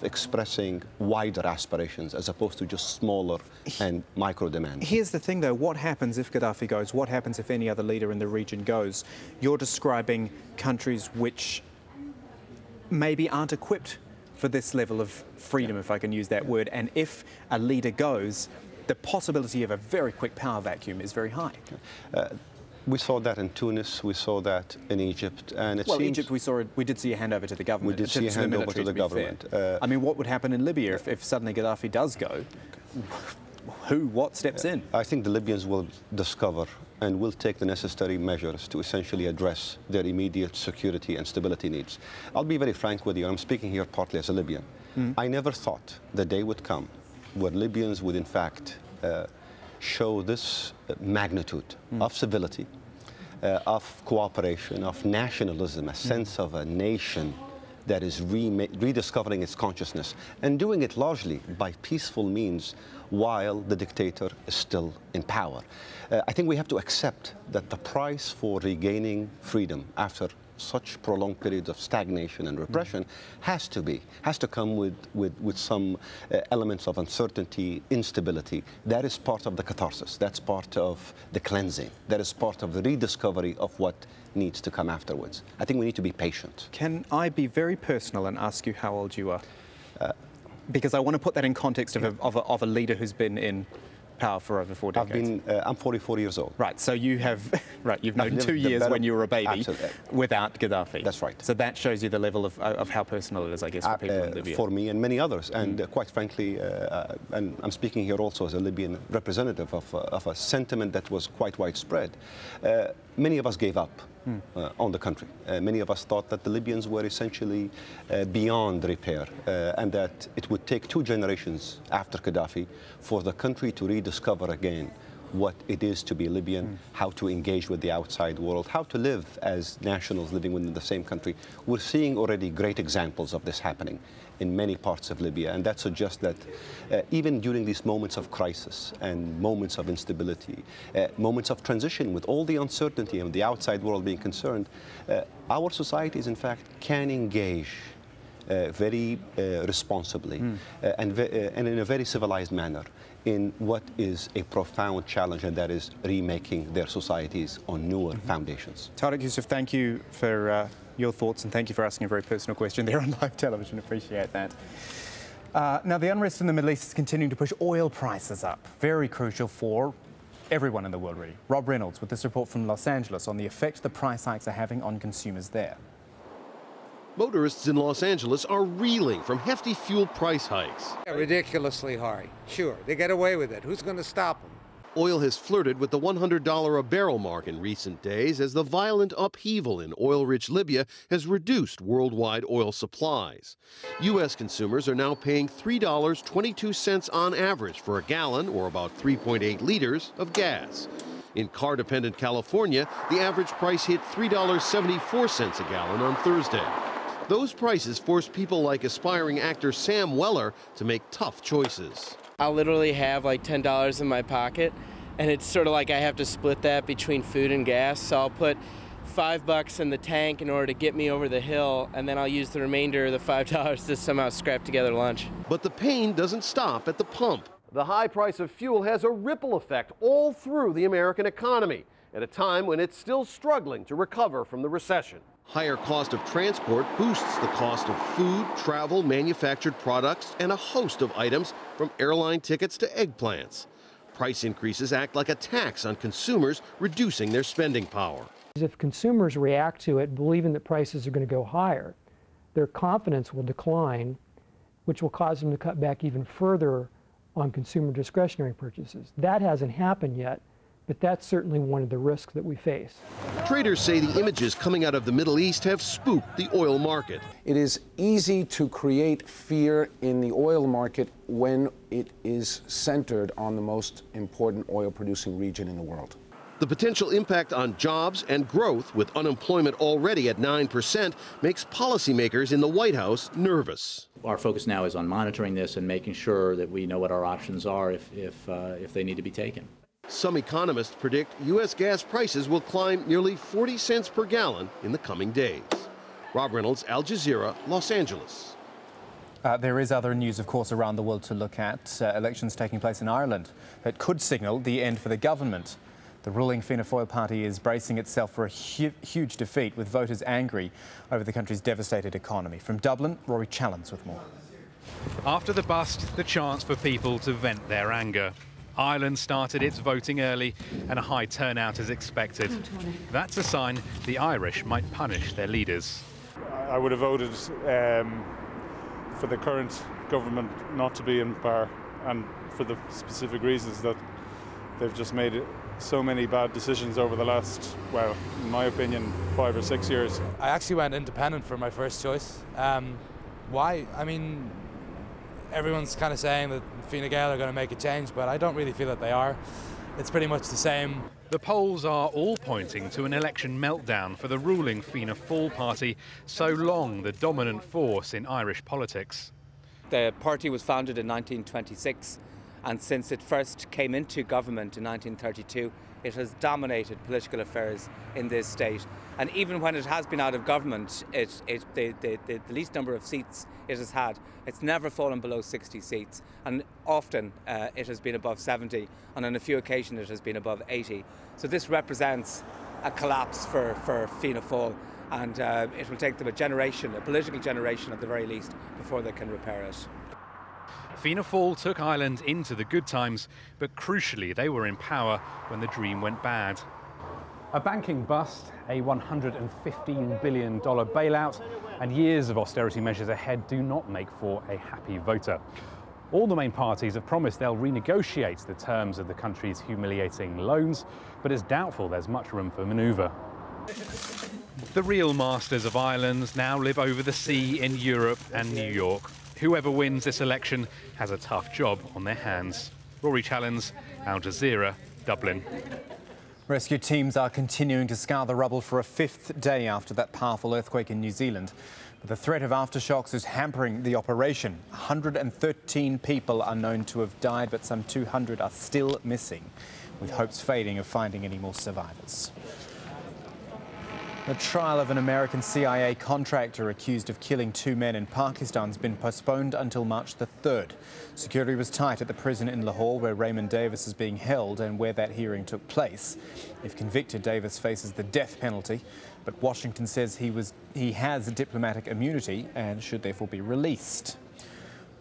expressing wider aspirations as opposed to just smaller and micro demands. Here's the thing, though. What happens if Gaddafi goes? What happens if any other leader in the region goes? You're describing countries which maybe aren't equipped for this level of freedom, if I can use that word. And if a leader goes, the possibility of a very quick power vacuum is very high. We saw that in Tunis, we saw that in Egypt, and it well, seems... Egypt, we did see a handover to the government. We did see a handover to the government. I mean, what would happen in Libya if suddenly Gaddafi does go? What steps in? I think the Libyans will discover and will take the necessary measures to essentially address their immediate security and stability needs. I'll be very frank with you, I'm speaking here partly as a Libyan. I never thought the day would come where Libyans would in fact show this magnitude of civility, of cooperation, of nationalism, a sense of a nation that is rediscovering its consciousness and doing it largely by peaceful means while the dictator is still in power. I think we have to accept that the price for regaining freedom after such prolonged periods of stagnation and repression has to come with some elements of uncertainty, instability. That is part of the catharsis. That's part of the cleansing. That is part of the rediscovery of what needs to come afterwards. I think we need to be patient. Can I be very personal and ask you how old you are? Because I want to put that in context of a leader who's been in power for over 4 decades. I'm 44 years old. Right, so you've known 2 years when you were a baby. Absolutely. Without Gaddafi. That's right. So that shows you the level of how personal it is, I guess, for people in Libya. For me and many others, and quite frankly, and I'm speaking here also as a Libyan representative of a sentiment that was quite widespread. Many of us gave up on the country. Many of us thought that the Libyans were essentially beyond repair and that it would take 2 generations after Gaddafi for the country to rediscover again what it is to be Libyan, how to engage with the outside world, how to live as nationals living within the same country. We're seeing already great examples of this happening in many parts of Libya, and that suggests that even during these moments of crisis and moments of instability, moments of transition with all the uncertainty and the outside world being concerned, our societies in fact can engage very responsibly and in a very civilized manner in what is a profound challenge, and that is remaking their societies on newer foundations. Tariq Yusuf, thank you for your thoughts, and thank you for asking a very personal question there on live television. Appreciate that. Now, the unrest in the Middle East is continuing to push oil prices up. Very crucial for everyone in the world, really. Rob Reynolds with this report from Los Angeles on the effect the price hikes are having on consumers there. Motorists in Los Angeles are reeling from hefty fuel price hikes. Yeah, ridiculously high. Sure, they get away with it. Who's going to stop them? Oil has flirted with the $100 a barrel mark in recent days as the violent upheaval in oil-rich Libya has reduced worldwide oil supplies. U.S. consumers are now paying $3.22 on average for a gallon, or about 3.8 liters, of gas. In car-dependent California, the average price hit $3.74 a gallon on Thursday. Those prices force people like aspiring actor Sam Weller to make tough choices. I'll literally have like $10 in my pocket, and it's sort of like I have to split that between food and gas. So I'll put $5 in the tank in order to get me over the hill, and then I'll use the remainder of the $5 to somehow scrap together lunch. But the pain doesn't stop at the pump. The high price of fuel has a ripple effect all through the American economy at a time when it's still struggling to recover from the recession. Higher cost of transport boosts the cost of food, travel, manufactured products, and a host of items from airline tickets to eggplants. Price increases act like a tax on consumers, reducing their spending power. If consumers react to it believing that prices are going to go higher, their confidence will decline, which will cause them to cut back even further on consumer discretionary purchases. That hasn't happened yet, but that's certainly one of the risks that we face. Traders say the images coming out of the Middle East have spooked the oil market. It is easy to create fear in the oil market when it is centered on the most important oil-producing region in the world. The potential impact on jobs and growth, with unemployment already at 9%, makes policymakers in the White House nervous. Our focus now is on monitoring this and making sure that we know what our options are if they need to be taken. Some economists predict U.S. gas prices will climb nearly 40 cents per gallon in the coming days. Rob Reynolds, Al Jazeera, Los Angeles. There is other news, of course, around the world to look at. Elections taking place in Ireland. It could signal the end for the government. The ruling Fianna Fáil party is bracing itself for a huge defeat, with voters angry over the country's devastated economy. From Dublin, Rory Challens with more. After the bust, the chance for people to vent their anger. Ireland started its voting early and a high turnout is expected. That's a sign the Irish might punish their leaders. I would have voted for the current government not to be in power, and for the specific reasons that they've just made so many bad decisions over the last, well, in my opinion, 5 or 6 years. I actually went independent for my first choice. Why? I mean, everyone's kind of saying that Fine Gael are going to make a change, but I don't really feel that they are. It's pretty much the same. The polls are all pointing to an election meltdown for the ruling Fianna Fáil party, so long the dominant force in Irish politics. The party was founded in 1926, and since it first came into government in 1932, it has dominated political affairs in this state. And even when it has been out of government, the least number of seats it has had, it's never fallen below 60 seats. And often it has been above 70, and on a few occasions it has been above 80. So this represents a collapse for Fianna Fáil, and it will take them a generation, a political generation at the very least, before they can repair it. Fianna Fáil took Ireland into the good times, but crucially they were in power when the dream went bad. A banking bust, a $115 billion bailout, and years of austerity measures ahead do not make for a happy voter. All the main parties have promised they'll renegotiate the terms of the country's humiliating loans, but it's doubtful there's much room for manoeuvre. The real masters of Ireland now live over the sea in Europe and New York. Whoever wins this election has a tough job on their hands. Rory Challens, AlJazeera, Dublin. Rescue teams are continuing to scour the rubble for a 5th day after that powerful earthquake in New Zealand. But the threat of aftershocks is hampering the operation. 113 people are known to have died, but some 200 are still missing, with hopes fading of finding any more survivors. The trial of an American CIA contractor accused of killing 2 men in Pakistan has been postponed until March the 3rd. Security was tight at the prison in Lahore, where Raymond Davis is being held and where that hearing took place. If convicted, Davis faces the death penalty, but Washington says he has diplomatic immunity and should therefore be released.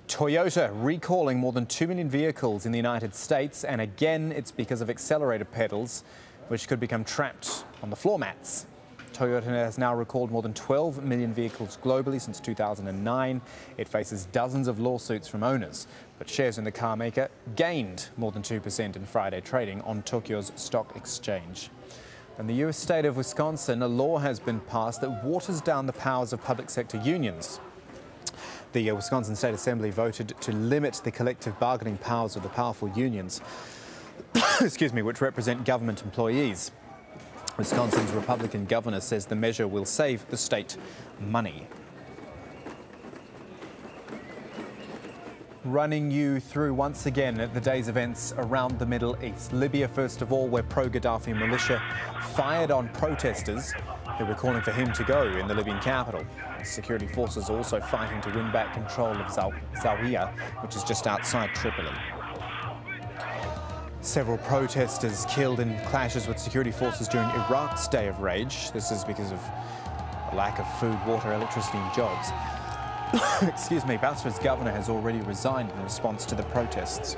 Toyota recalling more than 2 million vehicles in the United States, and again it's because of accelerator pedals, which could become trapped on the floor mats. Toyota has now recalled more than 12 million vehicles globally since 2009. It faces dozens of lawsuits from owners, but shares in the car maker gained more than 2% in Friday trading on Tokyo's stock exchange. In the US state of Wisconsin, a law has been passed that waters down the powers of public sector unions. The Wisconsin State Assembly voted to limit the collective bargaining powers of the powerful unions, excuse me, which represent government employees. Wisconsin's Republican governor says the measure will save the state money. Running you through once again the day's events around the Middle East. Libya, first of all, where pro-Gaddafi militia fired on protesters who were calling for him to go in the Libyan capital. Security forces also fighting to win back control of Zawiya, which is just outside Tripoli. Several protesters killed in clashes with security forces during Iraq's Day of Rage. This is because of a lack of food, water, electricity and jobs. Excuse me, Basra's governor has already resigned in response to the protests.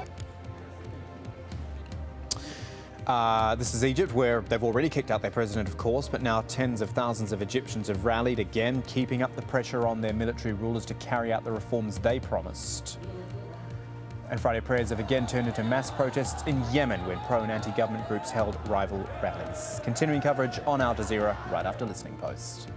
This is Egypt, where they've already kicked out their president, of course, but now tens of thousands of Egyptians have rallied again, keeping up the pressure on their military rulers to carry out the reforms they promised. And Friday prayers have again turned into mass protests in Yemen, where pro and anti-government groups held rival rallies. Continuing coverage on AlJazeera right after Listening Post.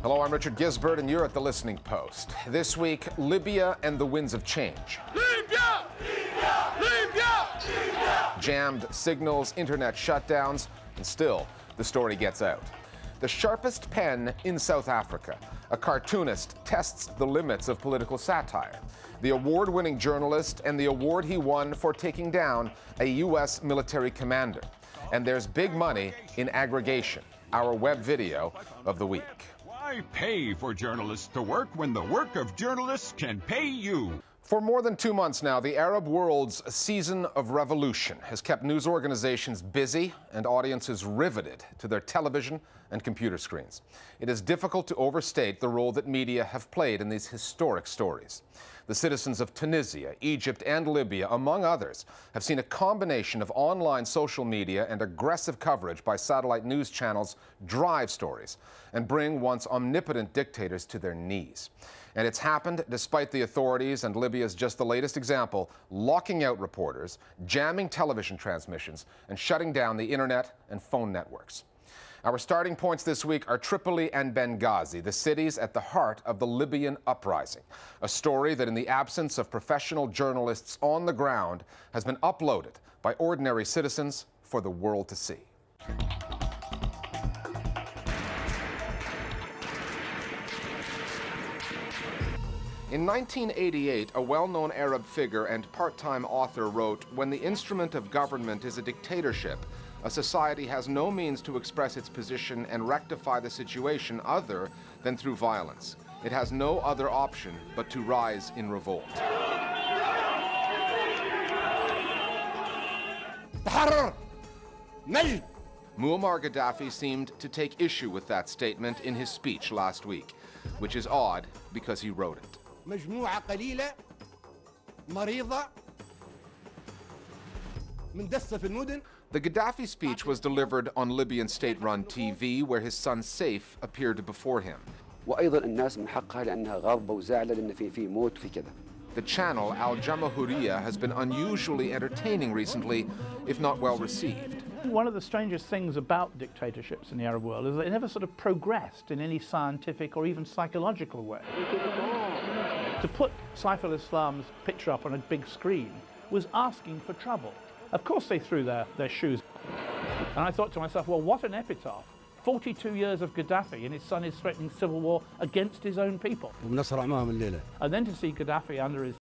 Hello, I'm Richard Gisbert, and you're at The Listening Post. This week, Libya and the winds of change. Libya! Libya! Libya! Libya! Jammed signals, internet shutdowns, and still, the story gets out. The sharpest pen in South Africa. A cartoonist tests the limits of political satire. The award-winning journalist and the award he won for taking down a U.S. military commander. And there's big money in aggregation, our web video of the week. Why pay for journalists to work when the work of journalists can pay you? For more than 2 months now, the Arab world's season of revolution has kept news organizations busy and audiences riveted to their television and computer screens. It is difficult to overstate the role that media have played in these historic stories. The citizens of Tunisia, Egypt, and Libya, among others, have seen a combination of online social media and aggressive coverage by satellite news channels drive stories and bring once omnipotent dictators to their knees. And it's happened despite the authorities, and Libya's just the latest example, locking out reporters, jamming television transmissions, and shutting down the internet and phone networks. Our starting points this week are Tripoli and Benghazi, the cities at the heart of the Libyan uprising. A story that, in the absence of professional journalists on the ground, has been uploaded by ordinary citizens for the world to see. In 1988, a well-known Arab figure and part-time author wrote, "When the instrument of government is a dictatorship, a society has no means to express its position and rectify the situation other than through violence. It has no other option but to rise in revolt." Muammar Gaddafi seemed to take issue with that statement in his speech last week, which is odd because he wrote it. مجموعة قليلة مريضة من دسة في المدن. The Gaddafi speech was delivered on Libyan state-run TV, where his son Saif appeared before him. وأيضا الناس من حقها لأنها غاضبة وزعلة لأن في موت في كذا. The channel AlJazeera has been unusually entertaining recently, if not well received. One of the strangest things about dictatorships in the Arab world is they never sort of progressed in any scientific or even psychological way. To put Saif al-Islam's picture up on a big screen was asking for trouble. Of course they threw their shoes. And I thought to myself, well, what an epitaph. 42 years of Gaddafi, and his son is threatening civil war against his own people. And then to see Gaddafi under his